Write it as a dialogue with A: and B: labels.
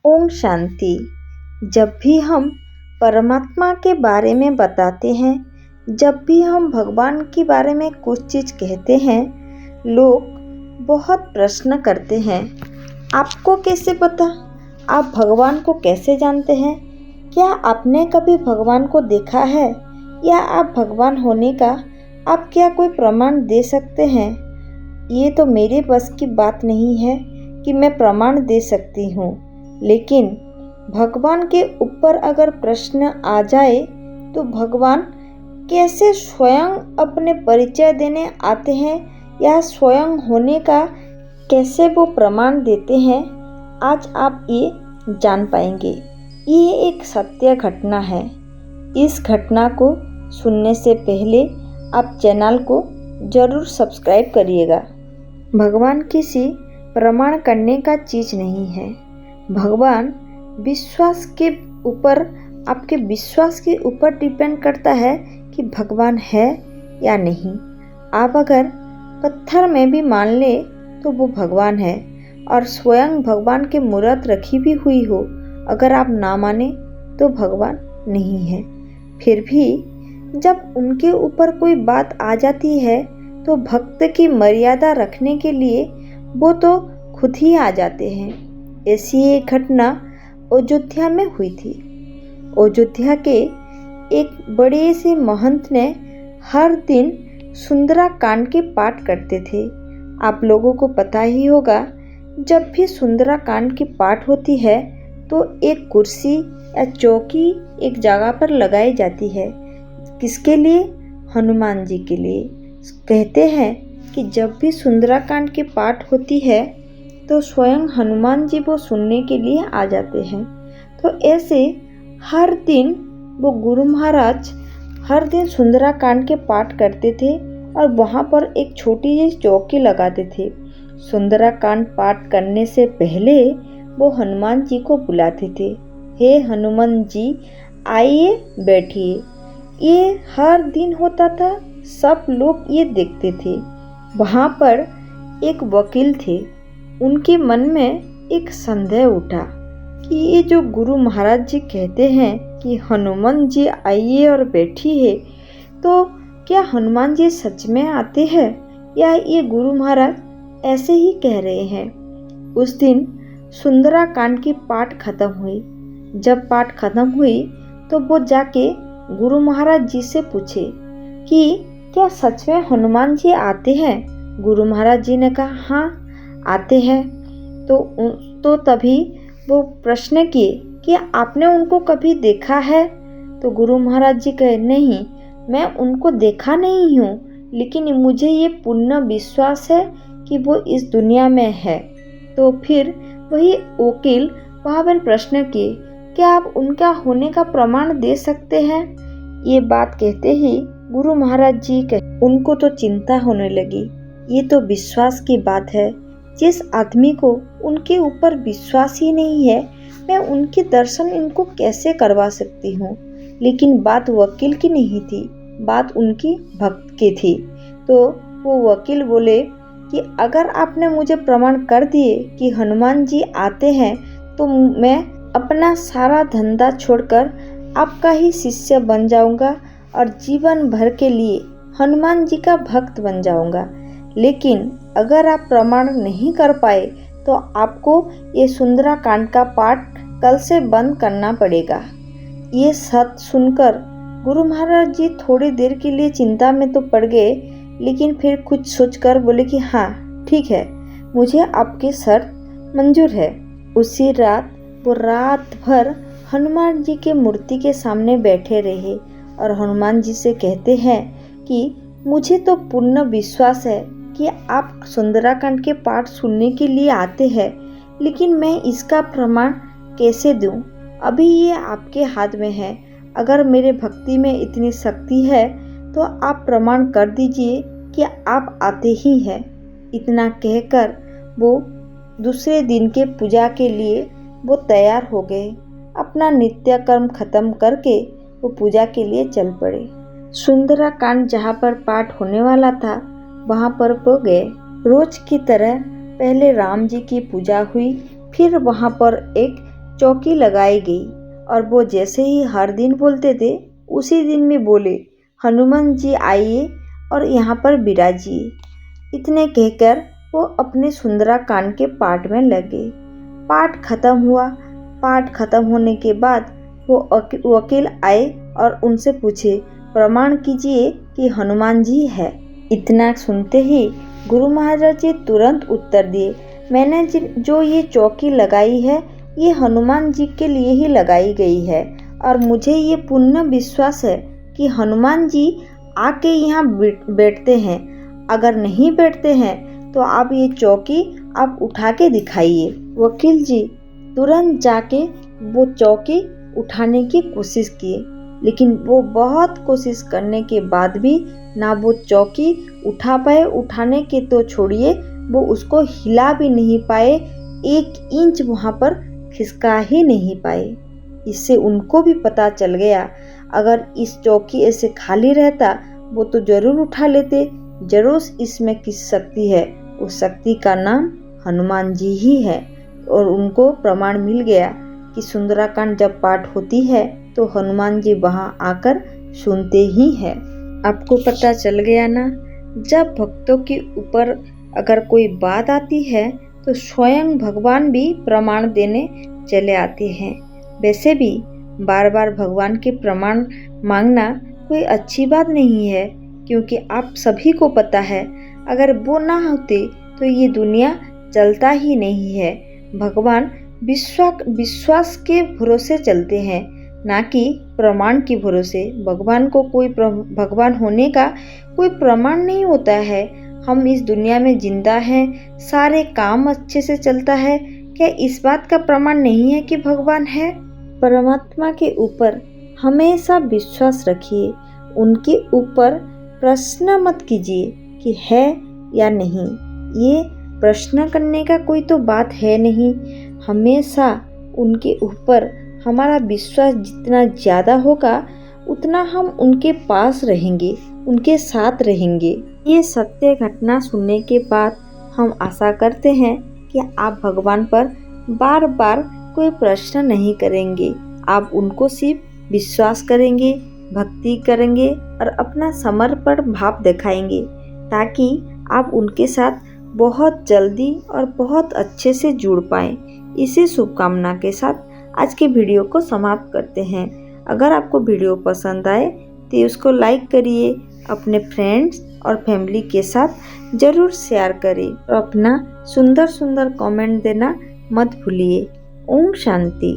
A: ओम शांति। जब भी हम परमात्मा के बारे में बताते हैं, जब भी हम भगवान के बारे में कुछ चीज़ कहते हैं, लोग बहुत प्रश्न करते हैं, आपको कैसे पता? आप भगवान को कैसे जानते हैं? क्या आपने कभी भगवान को देखा है? या आप भगवान होने का आप क्या कोई प्रमाण दे सकते हैं? ये तो मेरे बस की बात नहीं है कि मैं प्रमाण दे सकती हूँ, लेकिन भगवान के ऊपर अगर प्रश्न आ जाए तो भगवान कैसे स्वयं अपने परिचय देने आते हैं या स्वयं होने का कैसे वो प्रमाण देते हैं, आज आप ये जान पाएंगे। ये एक सत्य घटना है। इस घटना को सुनने से पहले आप चैनल को ज़रूर सब्सक्राइब करिएगा। भगवान किसी प्रमाण करने का चीज़ नहीं है। भगवान विश्वास के ऊपर, आपके विश्वास के ऊपर डिपेंड करता है कि भगवान है या नहीं। आप अगर पत्थर में भी मान ले तो वो भगवान है, और स्वयं भगवान के मूर्त रखी भी हुई हो, अगर आप ना माने तो भगवान नहीं है। फिर भी जब उनके ऊपर कोई बात आ जाती है तो भक्त की मर्यादा रखने के लिए वो तो खुद ही आ जाते हैं। ऐसी एक घटना अयोध्या में हुई थी। अयोध्या के एक बड़े से महंत ने हर दिन सुंदरा कांड के पाठ करते थे। आप लोगों को पता ही होगा, जब भी सुंदरा कांड की पाठ होती है तो एक कुर्सी या चौकी एक जगह पर लगाई जाती है। किसके लिए? हनुमान जी के लिए। कहते हैं कि जब भी सुंदरा कांड की पाठ होती है तो स्वयं हनुमान जी वो सुनने के लिए आ जाते हैं। तो ऐसे हर दिन वो गुरु महाराज हर दिन सुंदरा कांड के पाठ करते थे और वहाँ पर एक छोटी सी चौकी लगाते थे। सुंदरा कांड पाठ करने से पहले वो हनुमान जी को बुलाते थे, हे हनुमान जी आइए बैठिए। ये हर दिन होता था, सब लोग ये देखते थे। वहाँ पर एक वकील थे, उनके मन में एक संदेह उठा कि ये जो गुरु महाराज जी कहते हैं कि हनुमान जी आइए और बैठिए, तो क्या हनुमान जी सच में आते हैं या ये गुरु महाराज ऐसे ही कह रहे हैं? उस दिन सुंदरा कांड की पाठ खत्म हुई। जब पाठ खत्म हुई तो वो जाके गुरु महाराज जी से पूछे कि क्या सच में हनुमान जी आते हैं? गुरु महाराज जी ने कहा हाँ आते हैं। तो तभी वो प्रश्न किए कि आपने उनको कभी देखा है? तो गुरु महाराज जी कहे नहीं, मैं उनको देखा नहीं हूँ, लेकिन मुझे ये पूर्ण विश्वास है कि वो इस दुनिया में है। तो फिर वही वकील वहाँ पर प्रश्न किए, क्या आप उनका होने का प्रमाण दे सकते हैं? ये बात कहते ही गुरु महाराज जी उनको तो चिंता होने लगी। ये तो विश्वास की बात है। जिस आदमी को उनके ऊपर विश्वास ही नहीं है, मैं उनके दर्शन इनको कैसे करवा सकती हूँ? लेकिन बात वकील की नहीं थी, बात उनकी भक्त की थी। तो वो वकील बोले कि अगर आपने मुझे प्रमाण कर दिए कि हनुमान जी आते हैं तो मैं अपना सारा धंधा छोड़कर आपका ही शिष्य बन जाऊंगा और जीवन भर के लिए हनुमान जी का भक्त बन जाऊंगा। लेकिन अगर आप प्रमाण नहीं कर पाए तो आपको ये सुंदरा कांड का पाठ कल से बंद करना पड़ेगा। ये सत्य सुनकर गुरु महाराज जी थोड़ी देर के लिए चिंता में तो पड़ गए, लेकिन फिर कुछ सोचकर बोले कि हाँ ठीक है, मुझे आपकी शर्त मंजूर है। उसी रात वो रात भर हनुमान जी के मूर्ति के सामने बैठे रहे और हनुमान जी से कहते हैं कि मुझे तो पूर्ण विश्वास है कि आप सुंदराकांड के पाठ सुनने के लिए आते हैं, लेकिन मैं इसका प्रमाण कैसे दूं? अभी ये आपके हाथ में है। अगर मेरे भक्ति में इतनी शक्ति है तो आप प्रमाण कर दीजिए कि आप आते ही हैं। इतना कहकर वो दूसरे दिन के पूजा के लिए वो तैयार हो गए। अपना नित्य कर्म खत्म करके वो पूजा के लिए चल पड़े। सुंदरा कांड जहाँ पर पाठ होने वाला था वहाँ पर वो गए। रोज की तरह पहले राम जी की पूजा हुई, फिर वहाँ पर एक चौकी लगाई गई और वो जैसे ही हर दिन बोलते थे उसी दिन में बोले, हनुमान जी आइए और यहाँ पर विराजिए। इतने कहकर वो अपने सुंदराकांड के पाठ में लगे। पाठ खत्म हुआ। पाठ खत्म होने के बाद वो वकील आए और उनसे पूछे, प्रमाण कीजिए कि हनुमान जी है। इतना सुनते ही गुरु महाराज जी तुरंत उत्तर दिए, मैंने जो ये चौकी लगाई है ये हनुमान जी के लिए ही लगाई गई है और मुझे ये पूर्ण विश्वास है कि हनुमान जी आके यहाँ बैठते हैं। अगर नहीं बैठते हैं तो आप ये चौकी आप उठा के दिखाइए। वकील जी तुरंत जाके वो चौकी उठाने की कोशिश किए, लेकिन वो बहुत कोशिश करने के बाद भी ना वो चौकी उठा पाए। उठाने के तो छोड़िए, वो उसको हिला भी नहीं पाए, 1 इंच वहाँ पर खिसका ही नहीं पाए। इससे उनको भी पता चल गया, अगर इस चौकी ऐसे खाली रहता वो तो जरूर उठा लेते। जरूर इसमें किस शक्ति है, उस शक्ति का नाम हनुमान जी ही है। और उनको प्रमाण मिल गया कि सुंदराकांड जब पाठ होती है तो हनुमान जी वहाँ आकर सुनते ही हैं। आपको पता चल गया ना, जब भक्तों के ऊपर अगर कोई बात आती है तो स्वयं भगवान भी प्रमाण देने चले आते हैं। वैसे भी बार बार भगवान के प्रमाण मांगना कोई अच्छी बात नहीं है, क्योंकि आप सभी को पता है अगर वो ना होते तो ये दुनिया चलता ही नहीं है। भगवान विश्वास के भरोसे चलते हैं, ना कि प्रमाण के भरोसे। भगवान को भगवान होने का कोई प्रमाण नहीं होता है। हम इस दुनिया में जिंदा हैं, सारे काम अच्छे से चलता है, क्या इस बात का प्रमाण नहीं है कि भगवान है? परमात्मा के ऊपर हमेशा विश्वास रखिए, उनके ऊपर प्रश्न मत कीजिए कि है या नहीं। ये प्रश्न करने का कोई तो बात है नहीं। हमेशा उनके ऊपर हमारा विश्वास जितना ज़्यादा होगा उतना हम उनके पास रहेंगे, उनके साथ रहेंगे। ये सत्य घटना सुनने के बाद हम आशा करते हैं कि आप भगवान पर बार बार कोई प्रश्न नहीं करेंगे। आप उनको सिर्फ विश्वास करेंगे, भक्ति करेंगे और अपना समर्पण भाव दिखाएंगे, ताकि आप उनके साथ बहुत जल्दी और बहुत अच्छे से जुड़ पाएं। इसी शुभकामना के साथ आज के वीडियो को समाप्त करते हैं। अगर आपको वीडियो पसंद आए तो उसको लाइक करिए, अपने फ्रेंड्स और फैमिली के साथ ज़रूर शेयर करें और अपना सुंदर सुंदर कमेंट देना मत भूलिए। ओम शांति।